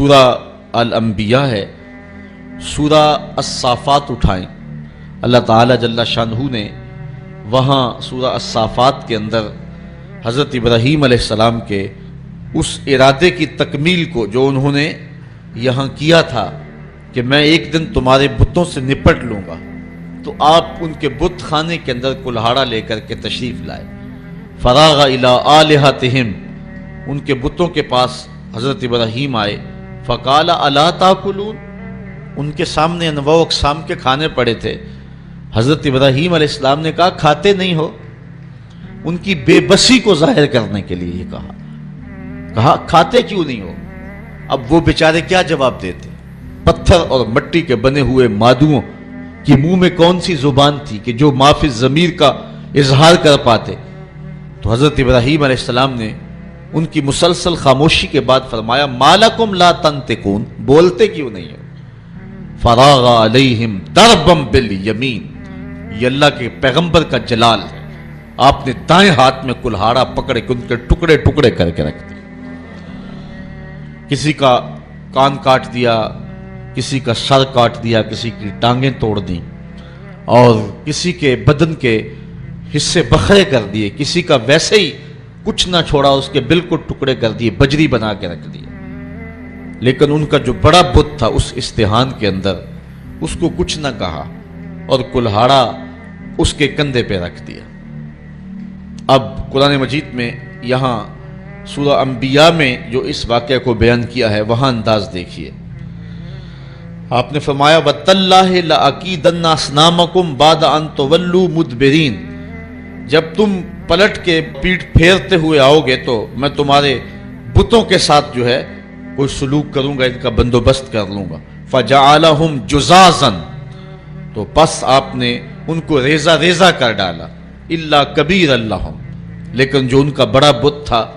سورہ الانبیاء ہے، سورہ الصافات اٹھائیں۔ اللہ تعالیٰ جل شانہ نے وہاں سورہ الصافات کے اندر حضرت ابراہیم علیہ السلام کے اس ارادے کی تکمیل کو جو انہوں نے یہاں کیا تھا کہ میں ایک دن تمہارے بتوں سے نپٹ لوں گا، تو آپ ان کے بت خانے کے اندر کلہاڑا لے کر کے تشریف لائے۔ فراغ الی آلہتہم، ان کے بتوں کے پاس حضرت ابراہیم آئے۔ فقال الا تاکلون، ان کے سامنے انواع اقسام کے کھانے پڑے تھے۔ حضرت ابراہیم علیہ السلام نے کہا کھاتے نہیں ہو؟ ان کی بے بسی کو ظاہر کرنے کے لیے یہ کہا کھاتے کیوں نہیں ہو؟ اب وہ بیچارے کیا جواب دیتے؟ پتھر اور مٹی کے بنے ہوئے مادوؤں کی منہ میں کون سی زبان تھی کہ جو ما فی الضمیر کا اظہار کر پاتے؟ تو حضرت ابراہیم علیہ السلام نے ان کی مسلسل خاموشی کے بعد فرمایا ما لکم لا تنطقون، بولتے کیوں نہیں ہو؟ فراغ علیہم ضربا بالیمین، یہ اللہ کے پیغمبر کا جلال ہے، آپ نے دائیں ہاتھ میں کلہاڑا پکڑ کے ان کے ٹکڑے ٹکڑے کر کے رکھ دیے۔ کسی کا کان کاٹ دیا، کسی کا سر کاٹ دیا، کسی کی ٹانگیں توڑ دیں، اور کسی کے بدن کے حصے بکھرے کر دیے، کسی کا ویسے ہی کچھ نہ چھوڑا، اس کے بالکل ٹکڑے کر دیے، بجری بنا کے رکھ دیا۔ لیکن ان کا جو بڑا بت تھا اس استحان کے اندر، اس کو کچھ نہ کہا اور کلہاڑا اس کے کندھے پہ رکھ دیا۔ اب قرآن مجید میں یہاں سورہ انبیاء میں جو اس واقعہ کو بیان کیا ہے وہاں انداز دیکھیے۔ آپ نے فرمایا وَتَاللَّهِ لَأَكِيدَنَّ أَصْنَامَكُمْ بَعْدَ أَن تُوَلُّوا مُدْبِرِينَ، جب تم پلٹ کے پیٹھ پھیرتے ہوئے آؤ گے تو میں تمہارے بتوں کے ساتھ جو ہے کوئی سلوک کروں گا، ان کا بندوبست کر لوں گا۔ فَجَعَلَهُمْ جُزَازًا، تو پس آپ نے ان کو ریزہ ریزہ کر ڈالا۔ إِلَّا كَبِيرًا لَهُمْ، لیکن جو ان کا بڑا بت تھا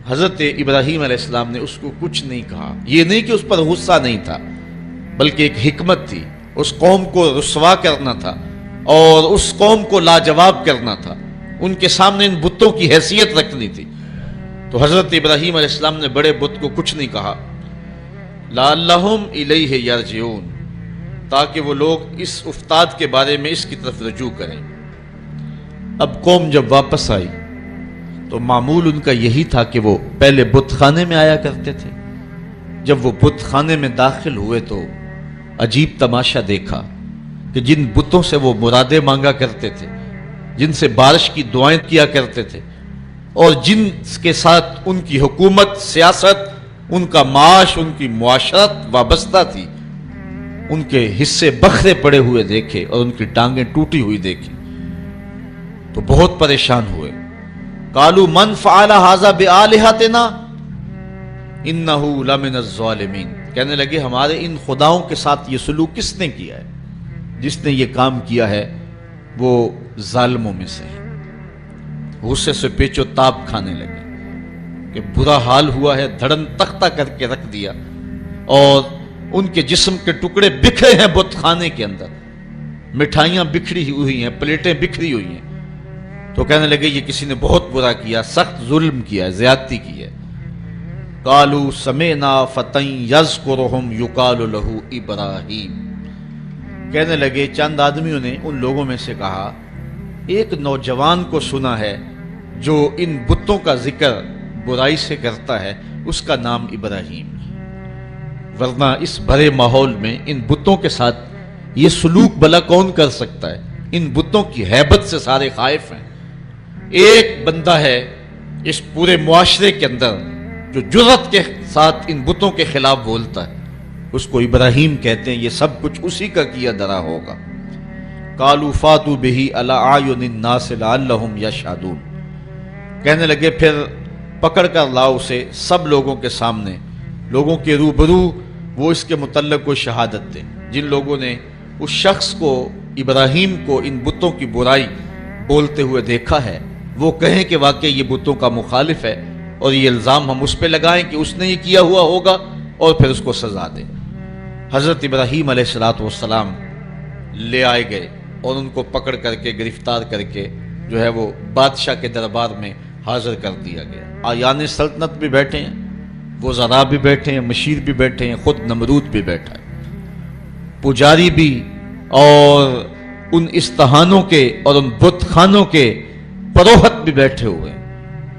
حضرت ابراہیم علیہ السلام نے اس کو کچھ نہیں کہا۔ یہ نہیں کہ اس پر غصہ نہیں تھا، بلکہ ایک حکمت تھی، اس قوم کو رسوا کرنا تھا اور اس قوم کو لاجواب کرنا تھا، ان کے سامنے ان بتوں کی حیثیت رکھنی تھی۔ تو حضرت ابراہیم علیہ السلام نے بڑے بت کو کچھ نہیں کہا۔ لعلہم الیہ یرجعون، تاکہ وہ لوگ اس افتاد کے بارے میں اس کی طرف رجوع کریں۔ اب قوم جب واپس آئی تو معمول ان کا یہی تھا کہ وہ پہلے بت خانے میں آیا کرتے تھے۔ جب وہ بت خانے میں داخل ہوئے تو عجیب تماشا دیکھا کہ جن بتوں سے وہ مرادیں مانگا کرتے تھے، جن سے بارش کی دعائیں کیا کرتے تھے، اور جن کے ساتھ ان کی حکومت، سیاست، ان کا معاش، ان کی معاشرت وابستہ تھی، ان کے حصے بکھرے پڑے ہوئے دیکھے اور ان کی ٹانگیں ٹوٹی ہوئی دیکھی تو بہت پریشان ہوئے۔ قالوا من فعل هذا بآلهتنا انه لمن الظالمین، کہنے لگے ہمارے ان خداؤں کے ساتھ یہ سلوک کس نے کیا ہے؟ جس نے یہ کام کیا ہے وہ ظالموں میں سے ہے۔ غصے سے پیچو تاب کھانے لگے کہ برا حال ہوا ہے، دھڑن تختہ کر کے رکھ دیا اور ان کے جسم کے ٹکڑے بکھرے ہیں بت خانے کے اندر، مٹھائیاں بکھری ہوئی ہیں، پلیٹیں بکھری ہوئی ہیں۔ تو کہنے لگے یہ کسی نے بہت برا کیا، سخت ظلم کیا ہے، زیادتی کی ہے۔ قالوا سمعنا فتى يذكرهم يقال له ابراہیم، کہنے لگے چند آدمیوں نے ان لوگوں میں سے کہا ایک نوجوان کو سنا ہے جو ان بتوں کا ذکر برائی سے کرتا ہے، اس کا نام ابراہیم ہے۔ ورنہ اس بھرے ماحول میں ان بتوں کے ساتھ یہ سلوک بھلا کون کر سکتا ہے؟ ان بتوں کی ہیبت سے سارے خائف ہیں۔ ایک بندہ ہے اس پورے معاشرے کے اندر جو جرأت کے ساتھ ان بتوں کے خلاف بولتا ہے، اس کو ابراہیم کہتے ہیں، یہ سب کچھ اسی کا کیا دھرا ہوگا۔ قالوا فاتوا به علی اعین الناس لعلهم یشهدون، کہنے لگے پھر پکڑ کر لاؤ اسے سب لوگوں کے سامنے، لوگوں کے روبرو وہ اس کے متعلق کوئی شہادت دیں۔ جن لوگوں نے اس شخص کو، ابراہیم کو، ان بتوں کی برائی بولتے ہوئے دیکھا ہے، وہ کہیں کہ واقعی یہ بتوں کا مخالف ہے اور یہ الزام ہم اس پہ لگائیں کہ اس نے یہ کیا ہوا ہوگا اور پھر اس کو سزا دیں۔ حضرت ابراہیم علیہ السلام لے آئے گئے اور ان کو پکڑ کر کے گرفتار کر کے جو ہے وہ بادشاہ کے دربار میں حاضر کر دیا گیا۔ آیان سلطنت بھی بیٹھے ہیں، وہ ذرا بھی بیٹھے ہیں، مشیر بھی بیٹھے ہیں، خود نمرود بھی بیٹھا ہے، پجاری بھی، اور ان استہانوں کے اور ان بت خانوں کے پروہت بھی بیٹھے ہوئے ہیں،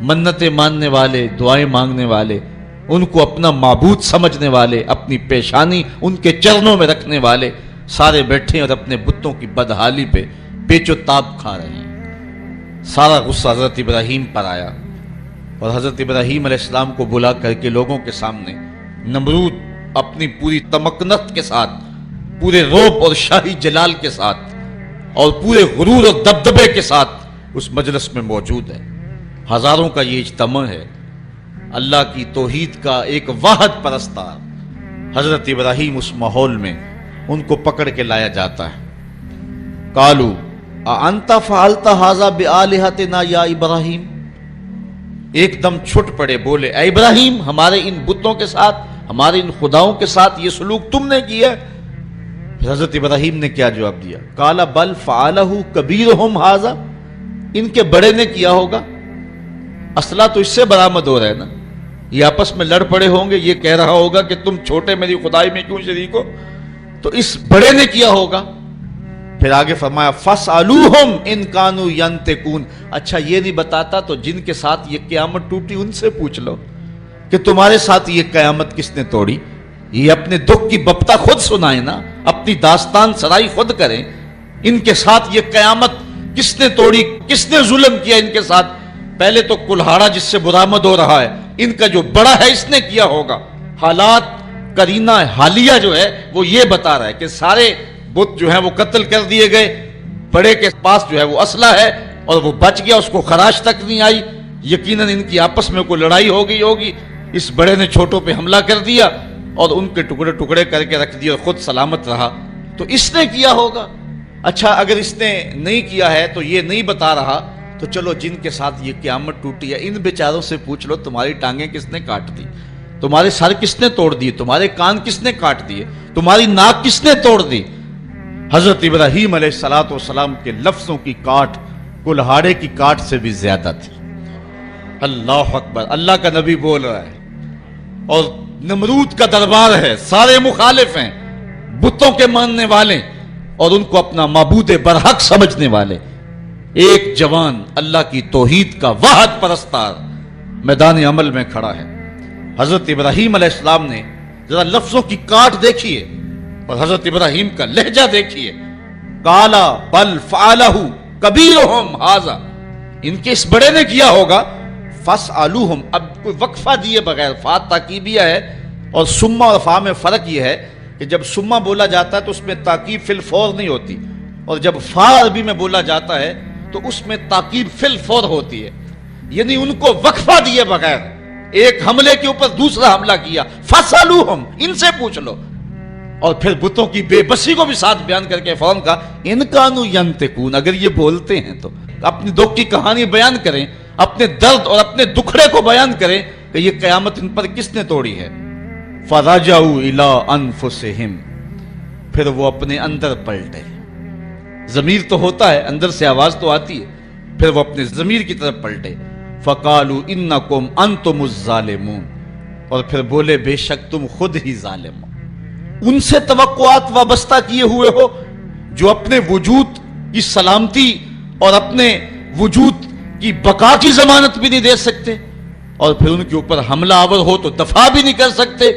منتیں ماننے والے، دعائیں مانگنے والے، ان کو اپنا معبود سمجھنے والے، اپنی پیشانی ان کے چرنوں میں رکھنے والے سارے بیٹھے ہیں اور اپنے بتوں کی بدحالی پہ پیچ و تاب کھا رہے ہیں۔ سارا غصہ حضرت ابراہیم پر آیا، اور حضرت ابراہیم علیہ السلام کو بلا کر کے لوگوں کے سامنے نمرود اپنی پوری تمکنت کے ساتھ، پورے روب اور شاہی جلال کے ساتھ، اور پورے غرور اور دبدبے کے ساتھ اس مجلس میں موجود ہے۔ ہزاروں کا یہ اجتماع ہے، اللہ کی توحید کا ایک واحد پرستار حضرت ابراہیم اس ماحول میں ان کو پکڑ کے لایا جاتا ہے۔ قالوا اانت فعلت ھذا بآلہتنا یا ابراہیم، ایک دم چھٹ پڑے، بولے اے ابراہیم ہمارے ان بتوں کے ساتھ، ہمارے ان خداؤں کے ساتھ یہ سلوک تم نے کیا؟ پھر حضرت ابراہیم نے کیا جواب دیا؟ قال بل فعلہ کبیرہم ھذا، ان کے بڑے نے کیا ہوگا، اسلحہ تو اس سے برآمد ہو رہا ہے نا، یہ آپس میں لڑ پڑے ہوں گے، یہ کہہ رہا ہوگا کہ تم چھوٹے میری خدائی میں کیوں شریک ہو، تو اس بڑے نے کیا ہوگا۔ پھر آگے فرمایا فَاسْأَلُوهُمْ إِن كَانُوا يَنْطِقُونَ، اچھا یہ نہیں بتاتا تو جن کے ساتھ یہ قیامت ٹوٹی ان سے پوچھ لو کہ تمہارے ساتھ یہ قیامت کس نے توڑی، یہ اپنے دکھ کی بپتا خود سنائیں نا، اپنی داستان سرائی خود کریں، ان کے ساتھ یہ قیامت کس نے توڑی، کس نے ظلم کیا ان کے ساتھ؟ پہلے تو کلہاڑا جس سے برآمد ہو رہا ہے، ان کا جو بڑا ہے اس نے کیا ہوگا۔ حالات قرینہ حالیہ جو ہے وہ یہ بتا رہا ہے کہ سارے بت جو ہیں وہ قتل کر دیے گئے، بڑے کے پاس جو ہے وہ اسلحہ ہے اور وہ بچ گیا، اس کو خراش تک نہیں آئی، یقیناً ان کی آپس میں کوئی لڑائی ہو گئی ہوگی، اس بڑے نے چھوٹوں پہ حملہ کر دیا اور ان کے ٹکڑے ٹکڑے کر کے رکھ دیا اور خود سلامت رہا، تو اس نے کیا ہوگا۔ اچھا اگر اس نے نہیں کیا ہے تو یہ نہیں بتا رہا، تو چلو جن کے ساتھ یہ قیامت ٹوٹی ہے ان بیچاروں سے پوچھ لو تمہاری ٹانگیں کس نے کاٹ دی، تمہارے سر کس نے توڑ دیے، تمہارے کان کس نے کاٹ دیے، تمہاری ناک کس نے توڑ دی۔ حضرت ابراہیم علیہ السلام کے لفظوں کی کاٹ کلہاڑے کی کاٹ سے بھی زیادہ تھی۔ اللہ اکبر، اللہ کا نبی بول رہا ہے اور نمرود کا دربار ہے، سارے مخالف ہیں، بتوں کے ماننے والے اور ان کو اپنا معبود برحق سمجھنے والے، ایک جوان اللہ کی توحید کا واحد پرستار میدان عمل میں کھڑا ہے۔ حضرت ابراہیم علیہ السلام نے ذرا لفظوں کی کاٹ دیکھیے اور حضرت ابراہیم کا لہجہ دیکھیے، قالا بل فعلہ کبیرہم ھذا، ان کے اس بڑے نے کیا ہوگا، فاسألوہم، اب کوئی وقفہ دیے بغیر، فا تاکیبیہ ہے اور سما اور فا میں فرق یہ ہے کہ جب سما بولا جاتا ہے تو اس میں تاکیب فی الفور نہیں ہوتی، اور جب فا عربی میں بولا جاتا ہے تو اس میں تاکیب فی الفور ہوتی ہے، یعنی ان کو وقفہ دیے بغیر ایک حملے کے اوپر دوسرا حملہ کیا، فاسألوہم، ان سے پوچھ لو، اور پھر بتوں کی بے بسی کو بھی ساتھ بیان کر کے فوراً کہا ان کانوا ینطقون، اگر یہ بولتے ہیں تو اپنی دکھ کی کہانی بیان کریں، اپنے درد اور اپنے دکھڑے کو بیان کریں کہ یہ قیامت ان پر کس نے توڑی ہے۔ فرجعوا الی انفسہم، پھر وہ اپنے اندر پلٹے، ضمیر تو ہوتا ہے، اندر سے آواز تو آتی ہے، پھر وہ اپنے ضمیر کی طرف پلٹے، فقالوا انکم انتم الظالمون، اور پھر بولے بے شک تم خود ہی ظالم ہو، ان سے توقعات وابستہ کیے ہوئے ہو جو اپنے وجود کی سلامتی اور اپنے وجود کی بقا کی ضمانت بھی نہیں دے سکتے، اور پھر ان کے اوپر حملہ آور ہو تو دفاع بھی نہیں کر سکتے،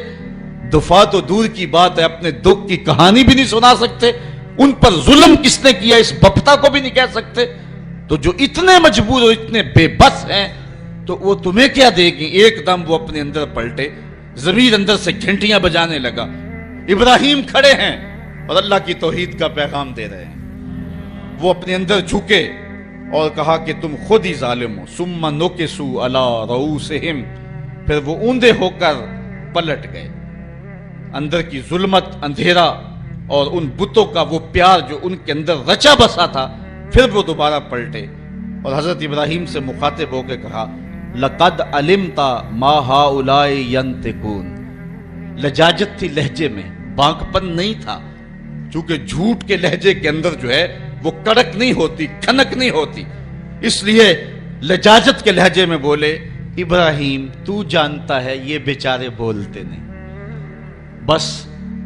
دفاع تو دور کی بات ہے، اپنے دکھ کی کہانی بھی نہیں سنا سکتے، ان پر ظلم کس نے کیا اس بپتا کو بھی نہیں کہہ سکتے، تو جو اتنے مجبور اور اتنے بے بس ہیں تو وہ تمہیں کیا دے گی۔ ایک دم وہ اپنے اندر پلٹے، ضمیر اندر سے گھنٹیاں بجانے لگا، ابراہیم کھڑے ہیں اور اللہ کی توحید کا پیغام دے رہے ہیں، وہ اپنے اندر جھکے اور کہا کہ تم خود ہی ظالم ہو، ثم نکسوا علی رؤوسہم، پھر وہ اوندے ہو کر پلٹ گئے، اندر کی ظلمت، اندھیرا اور ان بتوں کا وہ پیار جو ان کے اندر رچا بسا تھا، پھر وہ دوبارہ پلٹے اور حضرت ابراہیم سے مخاطب ہو کے کہا لقد علمت ما ہؤلاء ینطقون، لجاجت تھی لہجے میں، بانک پن نہیں تھا، چونکہ جھوٹ کے لہجے کے اندر جو ہے وہ کڑک نہیں ہوتی، کھنک نہیں ہوتی، اس لیے لجاجت کے لہجے میں بولے ابراہیم تو جانتا ہے یہ بیچارے بولتے نہیں. بس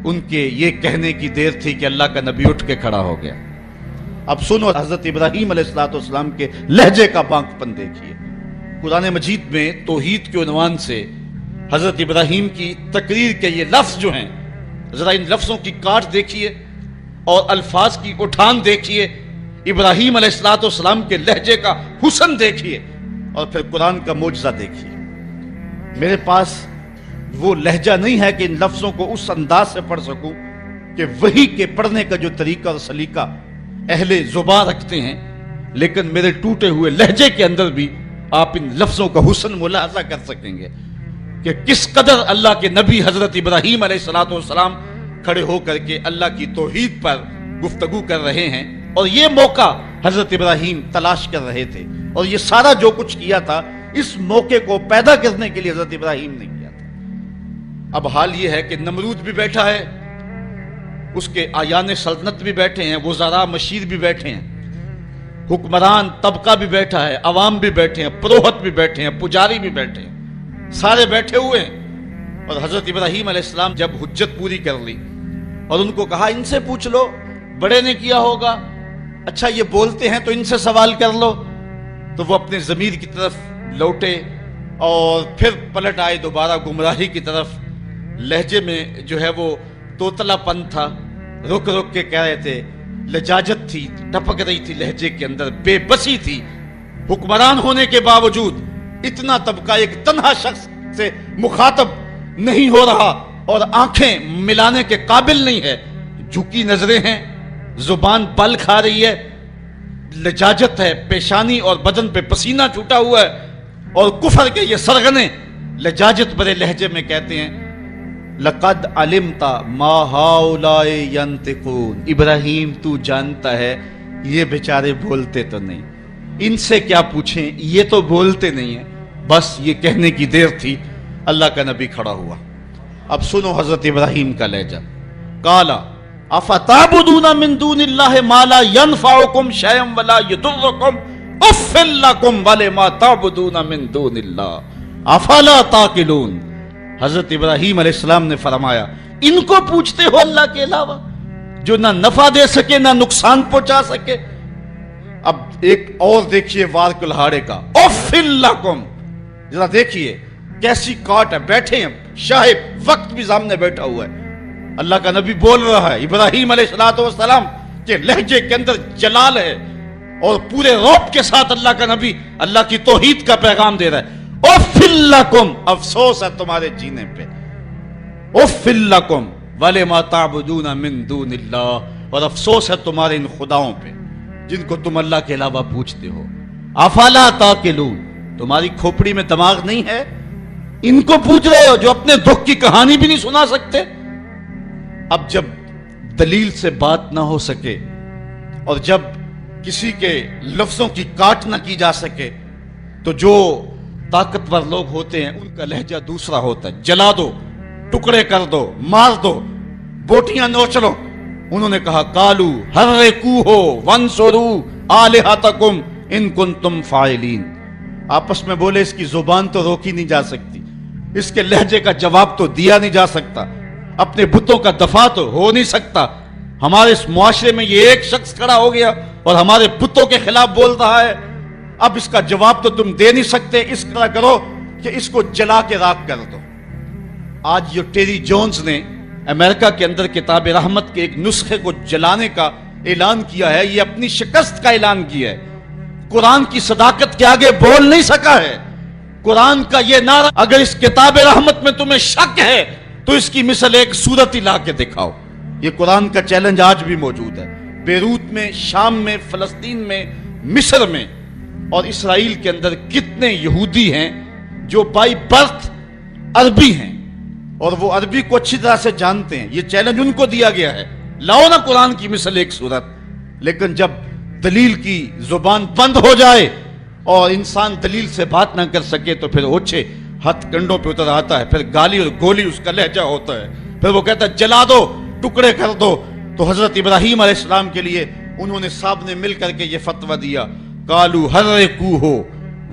ان کے یہ کہنے کی دیر تھی کہ اللہ کا نبی اٹھ کے کھڑا ہو گیا. اب سنو حضرت ابراہیم علیہ السلام کے لہجے کا بانک پن دیکھیے. قرآن مجید میں توحید کے عنوان سے حضرت ابراہیم کی تقریر کے یہ لفظ جو ہیں، ذرا ان لفظوں کی کاٹ دیکھیے اور الفاظ کی اٹھان دیکھیے، ابراہیم علیہ السلام کے لہجے کا حسن دیکھیے اور پھر قرآن کا معجزہ دیکھیے. میرے پاس وہ لہجہ نہیں ہے کہ ان لفظوں کو اس انداز سے پڑھ سکوں کہ وحی کے پڑھنے کا جو طریقہ اور سلیقہ اہل زبان رکھتے ہیں، لیکن میرے ٹوٹے ہوئے لہجے کے اندر بھی آپ ان لفظوں کا حسن ملاحظہ کر سکیں گے کہ کس قدر اللہ کے نبی حضرت ابراہیم علیہ السلام کھڑے ہو کر کے اللہ کی توحید پر گفتگو کر رہے ہیں، اور یہ موقع حضرت ابراہیم تلاش کر رہے تھے، اور یہ سارا جو کچھ کیا تھا اس موقع کو پیدا کرنے کے لیے حضرت ابراہیم نے کیا تھا. اب حال یہ ہے کہ نمرود بھی بیٹھا ہے، اس کے آیان سلطنت بھی بیٹھے ہیں، وزراء مشیر بھی بیٹھے ہیں، حکمران طبقہ بھی بیٹھا ہے، عوام بھی بیٹھے ہیں، پروہت بھی بیٹھے ہیں، پجاری بھی بیٹھے ہیں، سارے بیٹھے ہوئے ہیں. اور حضرت ابراہیم علیہ السلام جب حجت پوری کر لی اور ان کو کہا ان سے پوچھ لو، بڑے نے کیا ہوگا، اچھا یہ بولتے ہیں تو ان سے سوال کر لو، تو وہ اپنے ضمیر کی طرف لوٹے اور پھر پلٹ آئے دوبارہ گمراہی کی طرف. لہجے میں جو ہے وہ توتلا پن تھا، رک رک کے کہہ رہے تھے، لجاجت تھی، ٹپک رہی تھی لہجے کے اندر، بے بسی تھی. حکمران ہونے کے باوجود اتنا طبقہ ایک تنہا شخص سے مخاطب نہیں ہو رہا اور آنکھیں ملانے کے قابل نہیں ہے، جھکی نظریں ہیں، زبان بل کھا رہی ہے، لجاجت ہے، پیشانی اور بدن پہ پسینہ چھوٹا ہوا ہے، اور کفر کے یہ سرغنے لجاجت برے لہجے میں کہتے ہیں لقد علمت ما هؤلاء ينطقون. ابراہیم تو جانتا ہے یہ بیچارے بولتے تو نہیں، ان سے کیا پوچھیں، یہ تو بولتے نہیں ہیں. بس یہ کہنے کی دیر تھی، اللہ کا نبی کھڑا ہوا. اب سنو حضرت ابراہیم کا لہجہ. قالا افتعبدون من دون اللہ ما لا ينفعکم شیئا ولا یضرکم اف لکم ولما تعبدون من دون اللہ افلا تعقلون. حضرت ابراہیم علیہ السلام نے فرمایا ان کو پوچھتے ہو اللہ کے علاوہ جو نہ نفع دے سکے نہ نقصان پہنچا سکے. اب ایک اور دیکھیے وار کلہاڑے کا، اف لکم. ذرا دیکھیے کیسی کاٹ ہے، بیٹھے ہیں شاہب، وقت بھی سامنے بیٹھا ہوا ہے، اللہ کا نبی بول رہا ہے. ابراہیم علیہ السلام کے لہجے کے اندر جلال ہے اور پورے رعب کے ساتھ اللہ کا نبی اللہ کی توحید کا پیغام دے رہا ہے. اف لکم، افسوس ہے تمہارے جینے پہ، اف لکم ولما تعبدون من دون اللہ، اور افسوس ہے تمہارے ان خداؤں پہ جن کو تم اللہ کے علاوہ پوچھتے ہو. افلا تعقلون، تمہاری کھوپڑی میں دماغ نہیں ہے، ان کو پوچھ رہے ہو جو اپنے دکھ کی کہانی بھی نہیں سنا سکتے. اب جب دلیل سے بات نہ ہو سکے اور جب کسی کے لفظوں کی کاٹ نہ کی جا سکے تو جو طاقتور لوگ ہوتے ہیں ان کا لہجہ دوسرا ہوتا ہے. جلا دو، ٹکڑے کر دو، مار دو، بوٹیاں نوچ لو. انہوں نے کہا قالو حرقوہ وانصروا آلہتکم ان کنتم فاعلین. آپس میں بولے اس کی زبان تو روکی نہیں جا سکتی، اس کے لہجے کا جواب تو دیا نہیں جا سکتا، اپنے بتوں کا دفاع تو ہو نہیں سکتا. ہمارے اس معاشرے میں یہ ایک شخص کھڑا ہو گیا اور ہمارے بتوں کے خلاف بول رہا ہے، اب اس کا جواب تو تم دے نہیں سکتے، اس طرح کرو کہ اس کو جلا کے راکھ کر دو. آج جو ٹیری جونز نے امریکہ کے اندر کتاب رحمت کے ایک نسخے کو جلانے کا اعلان کیا ہے، یہ اپنی شکست کا اعلان کیا ہے. قرآن کی صداقت کے آگے بول نہیں سکا ہے. قرآن کا یہ نعرہ، اگر اس کتاب رحمت میں تمہیں شک ہے تو اس کی مثل ایک صورت ہی لا کے دکھاؤ. یہ قرآن کا چیلنج آج بھی موجود ہے. بیروت میں، شام میں، فلسطین میں، مصر میں اور اسرائیل کے اندر کتنے یہودی ہیں جو بائی برتھ عربی ہیں اور وہ عربی کو اچھی طرح سے جانتے ہیں. یہ چیلنج ان کو دیا گیا ہے، لاؤ نا قرآن کی مثل ایک صورت. لیکن جب دلیل کی زبان بند ہو جائے اور انسان دلیل سے بات نہ کر سکے تو پھر اوچھے ہاتھ کنڈوں پہ اتر آتا ہے، پھر گالی اور گولی اس کا لہجہ ہوتا ہے، پھر وہ کہتا ہے جلا دو، ٹکڑے کر دو. تو حضرت ابراہیم علیہ السلام کے لیے انہوں نے صاحب نے مل کر کے یہ فتویٰ دیا، قالوا حرقوہ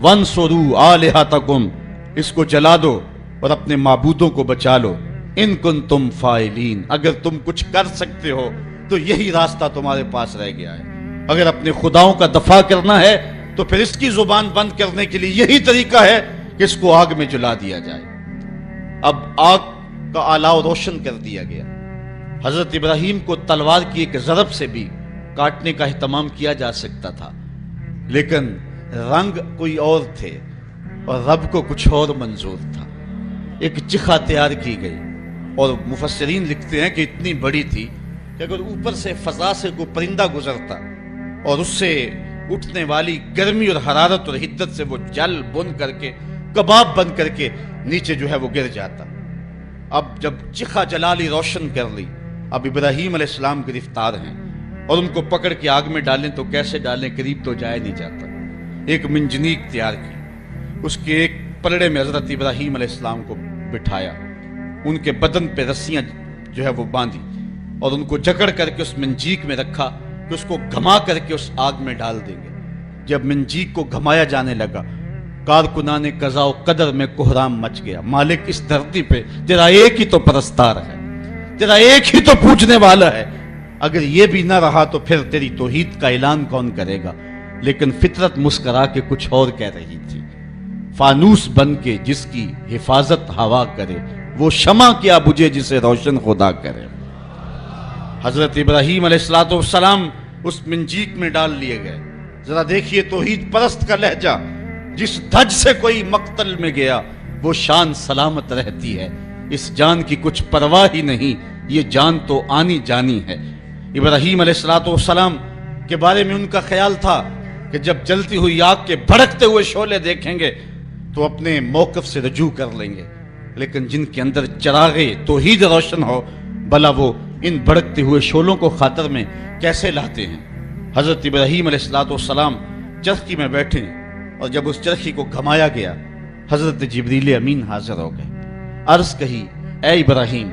وانصروا آلہتکم اس کو جلا دو اور اپنے معبودوں کو بچا لو، ان کنتم فاعلین، اگر تم کچھ کر سکتے ہو تو یہی راستہ تمہارے پاس رہ گیا ہے۔ اگر اپنے خداؤں کا دفاع کرنا ہے تو پھر اس کی زبان بند کرنے کے لیے یہی طریقہ ہے کہ اس کو آگ میں جلا دیا جائے۔ اب آگ کا آلاؤ روشن کر دیا گیا۔ حضرت ابراہیم کو تلوار کی ایک ضرب سے بھی کاٹنے کا اہتمام کیا جا سکتا تھا، لیکن رنگ کوئی اور تھے اور رب کو کچھ اور منظور تھا۔ ایک چخا تیار کی گئی اور مفسرین لکھتے ہیں کہ اتنی بڑی تھی کہ اگر اوپر سے فضا سے کوئی پرندہ گزرتا اور اس سے اٹھنے والی گرمی اور حرارت اور حدت سے وہ جل بن کر کے کباب بن کر کے نیچے جو ہے وہ گر جاتا۔ اب جب چخا جلالی روشن کر لی، اب ابراہیم علیہ السلام گرفتار ہیں اور ان کو پکڑ کے آگ میں ڈالیں تو کیسے ڈالیں، قریب تو جایا نہیں جاتا۔ ایک منجنیق تیار کی، اس کے ایک پلڑے میں حضرت ابراہیم علیہ السلام کو بٹھایا، ان کے بدن پہ رسیاں جو ہے وہ باندھی اور ان کو جکڑ کر کے اس منجیق میں رکھا کہ اس کو گھما کر کے اس آگ میں ڈال دیں گے۔ جب منجیق کو گھمایا جانے لگا، کارکنان قضاء و قدر میں کوہرام مچ گیا۔ مالک، اس دھرتی پہ تیرا ایک ہی تو پرستار ہے، تیرا ایک ہی تو پوجنے والا ہے، اگر یہ بھی نہ رہا تو پھر تیری توحید کا اعلان کون کرے گا؟ لیکن فطرت مسکرا کے کچھ اور کہہ رہی تھی، فانوس بن کے جس کی حفاظت ہوا کرے، وہ شمع کیا بجھے جسے روشن خدا کرے۔ حضرت ابراہیم علیہ السلام اس منجیق میں ڈال لیے گئے۔ ذرا دیکھیے توحید پرست کا لہجہ، جس دھج سے کوئی مقتل میں گیا وہ شان سلامت رہتی ہے، اس جان کی کچھ پرواہ ہی نہیں، یہ جان تو آنی جانی ہے۔ ابراہیم علیہ السلام کے بارے میں ان کا خیال تھا کہ جب جلتی ہوئی آگ کے بھڑکتے ہوئے شعلے دیکھیں گے تو اپنے موقف سے رجوع کر لیں گے، لیکن جن کے اندر چراغ توحید روشن ہو، بھلا وہ ان بھڑکتے ہوئے شعلوں کو خاطر میں کیسے لاتے ہیں؟ حضرت ابراہیم علیہ السلام چرخی میں بیٹھے اور جب اس چرخی کو گھمایا گیا، حضرت جبریل امین حاضر ہو گئے۔ عرض کہی، اے ابراہیم،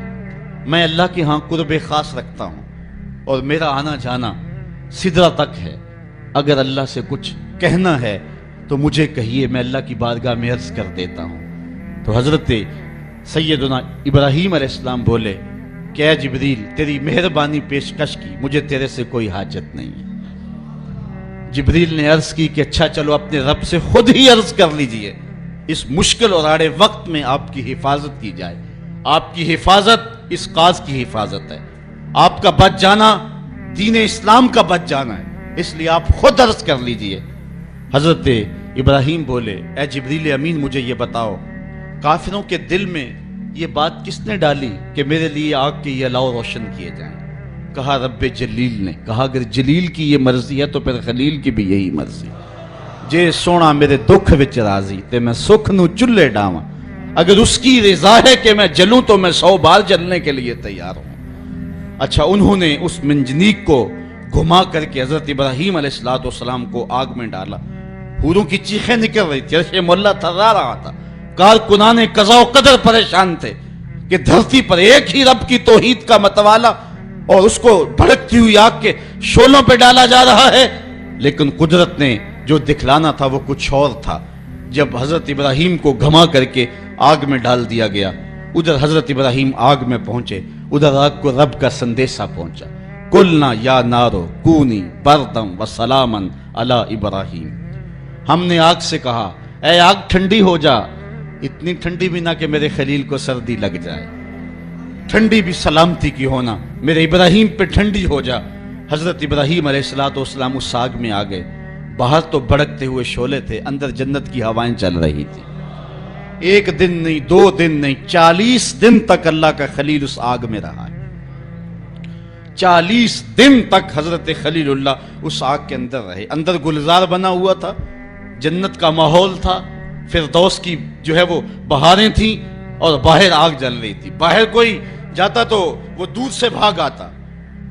میں اللہ کے ہاں قرب خاص رکھتا ہوں اور میرا آنا جانا سدرہ تک ہے، اگر اللہ سے کچھ کہنا ہے تو مجھے کہیے، میں اللہ کی بارگاہ میں عرض کر دیتا ہوں۔ تو حضرت سیدنا ابراہیم علیہ السلام بولے کہ اے جبریل، تیری مہربانی پیشکش کی، مجھے تیرے سے کوئی حاجت نہیں ہے۔ جبریل نے عرض کی کہ اچھا چلو اپنے رب سے خود ہی عرض کر لیجئے، اس مشکل اور آڑے وقت میں آپ کی حفاظت کی جائے۔ آپ کی حفاظت اس قاض کی حفاظت ہے، آپ کا بچ جانا دین اسلام کا بچ جانا ہے، اس لیے آپ خود عرض کر لیجئے۔ حضرت ابراہیم بولے، اے جبریل امین، مجھے یہ بتاؤ، کافروں کے دل میں یہ بات کس نے ڈالی کہ میرے لیے آگ کے یہ الاؤ روشن کیے جائیں؟ کہا رب جلیل نے۔ کہا اگر جلیل کی یہ مرضی ہے تو پھر خلیل کی بھی یہی مرضی۔ جے سونا میرے دکھ وچ راضی تے میں سکھ نو چلے ڈاواں، اگر اس کی رضا ہے کہ میں جلوں تو میں 100 بار جلنے کے لیے تیار ہوں۔ اچھا، انہوں نے اس منجنیق کو گھما کر کے حضرت ابراہیم علیہ السلام کو آگ میں ڈالا۔ حوروں کی چیخیں نکل رہی تھی، عرش مولا تھرا رہا تھا، کارکنان قضاء و قدر پریشان تھے کہ دھرتی پر ایک ہی رب کی توحید کا متوالا اور اس کو بھڑکتی ہوئی آگ کے شعلوں پہ ڈالا جا رہا ہے، لیکن قدرت نے جو دکھلانا تھا وہ کچھ اور تھا۔ جب حضرت ابراہیم کو گھما کر کے آگ میں ڈال دیا گیا، ادھر حضرت ابراہیم آگ میں پہنچے، ادھر آگ کو رب کا سندیسہ پہنچا، قلنا یا نارو کونی بردم و سلامن علی ابراہیم۔ ہم نے آگ سے کہا، اے آگ ٹھنڈی ہو جا، اتنی ٹھنڈی بھی نہ کہ میرے خلیل کو سردی لگ جائے، ٹھنڈی بھی سلامتی کی ہونا، میرے ابراہیم پہ ٹھنڈی ہو جا۔ حضرت ابراہیم علیہ السلام اس آگ میں آ گئے۔ باہر تو بھڑکتے ہوئے شعلے تھے، اندر جنت کی ہوائیں چل رہی تھی۔ ایک دن نہیں، 2 دن نہیں، 40 دن تک اللہ کا خلیل اس آگ میں رہا ہے۔ 40 دن تک حضرت خلیل اللہ اس آگ کے اندر رہے۔ اندر گلزار بنا ہوا تھا، جنت کا ماحول تھا، فردوس کی جو ہے وہ بہاریں تھیں اور باہر آگ جل رہی تھی۔ باہر کوئی جاتا تو وہ دور سے بھاگ آتا۔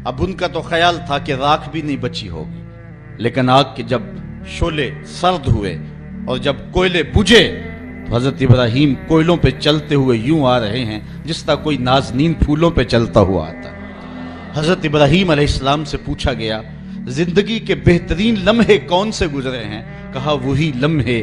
اب ان کا تو خیال تھا کہ راکھ بھی نہیں بچی ہوگی، لیکن آگ کے جب شعلے سرد ہوئے اور جب کوئلے بجھے تو حضرت ابراہیم کوئلوں پہ چلتے ہوئے یوں آ رہے ہیں جس طرح کوئی نازنین پھولوں پہ چلتا ہوا آتا۔ حضرت ابراہیم علیہ السلام سے پوچھا گیا، زندگی کے بہترین لمحے کون سے گزرے ہیں؟ کہا وہی لمحے